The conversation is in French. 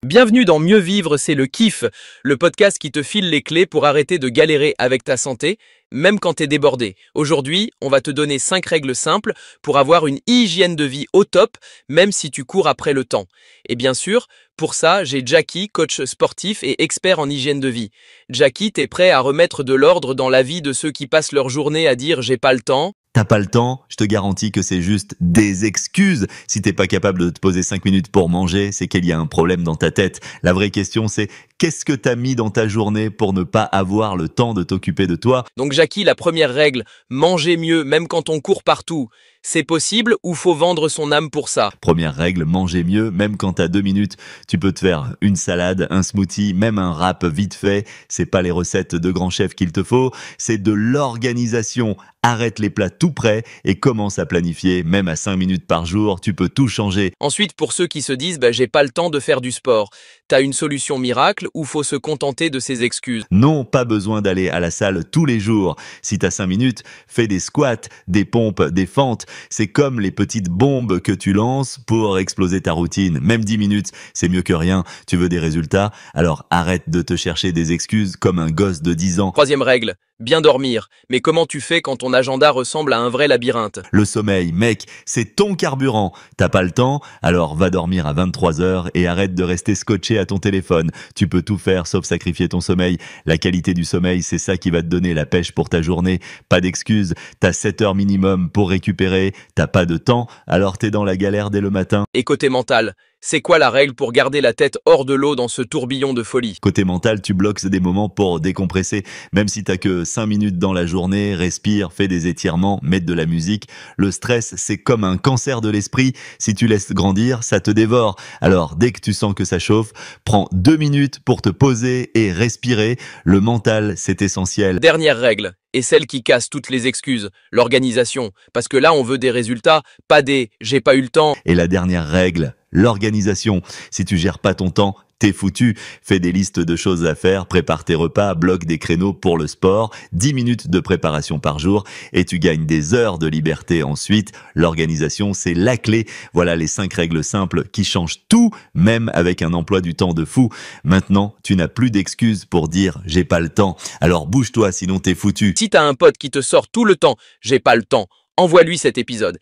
Bienvenue dans Mieux vivre, c'est le kiff, le podcast qui te file les clés pour arrêter de galérer avec ta santé, même quand t'es débordé. Aujourd'hui, on va te donner 5 règles simples pour avoir une hygiène de vie au top, même si tu cours après le temps. Et bien sûr, pour ça, j'ai Jackie, coach sportif et expert en hygiène de vie. Jackie, t'es prêt à remettre de l'ordre dans la vie de ceux qui passent leur journée à dire « j'ai pas le temps ». T'as pas le temps, je te garantis que c'est juste des excuses. Si t'es pas capable de te poser 5 minutes pour manger, c'est qu'il y a un problème dans ta tête. La vraie question c'est, qu'est-ce que t'as mis dans ta journée pour ne pas avoir le temps de t'occuper de toi? Donc Jackie, la première règle, manger mieux même quand on court partout. C'est possible ou faut vendre son âme pour ça? Première règle, manger mieux, même quand t'as 2 minutes. Tu peux te faire une salade, un smoothie, même un wrap vite fait. C'est pas les recettes de grands chefs qu'il te faut, c'est de l'organisation. Arrête les plats tout prêts et commence à planifier, même à 5 minutes par jour, tu peux tout changer. Ensuite, pour ceux qui se disent j'ai pas le temps de faire du sport, t'as une solution miracle ou faut se contenter de ces excuses? Non, pas besoin d'aller à la salle tous les jours. Si t'as 5 minutes, fais des squats, des pompes, des fentes. C'est comme les petites bombes que tu lances pour exploser ta routine. Même 10 minutes, c'est mieux que rien. Tu veux des résultats? Alors arrête de te chercher des excuses comme un gosse de 10 ans. Troisième règle, bien dormir. Mais comment tu fais quand ton agenda ressemble à un vrai labyrinthe? Le sommeil, mec, c'est ton carburant. T'as pas le temps? Alors va dormir à 23 heures et arrête de rester scotché à ton téléphone. Tu peux tout faire sauf sacrifier ton sommeil. La qualité du sommeil, c'est ça qui va te donner la pêche pour ta journée. Pas d'excuses. T'as 7 heures minimum pour récupérer. T'as pas de temps, alors t'es dans la galère dès le matin. Et côté mental, c'est quoi la règle pour garder la tête hors de l'eau dans ce tourbillon de folie? Côté mental, tu bloques des moments pour décompresser. Même si t'as que 5 minutes dans la journée, respire, fais des étirements, mets de la musique. Le stress, c'est comme un cancer de l'esprit. Si tu laisses grandir, ça te dévore. Alors, dès que tu sens que ça chauffe, prends 2 minutes pour te poser et respirer. Le mental, c'est essentiel. Dernière règle, et celle qui casse toutes les excuses, l'organisation. Parce que là, on veut des résultats, pas des « j'ai pas eu le temps ». Et la dernière règle, l'organisation. Si tu gères pas ton temps, t'es foutu. Fais des listes de choses à faire, prépare tes repas, bloque des créneaux pour le sport, 10 minutes de préparation par jour et tu gagnes des heures de liberté ensuite. L'organisation, c'est la clé. Voilà les 5 règles simples qui changent tout, même avec un emploi du temps de fou. Maintenant, tu n'as plus d'excuses pour dire « j'ai pas le temps ». Alors bouge-toi sinon t'es foutu. Si t'as un pote qui te sort tout le temps « j'ai pas le temps », envoie-lui cet épisode.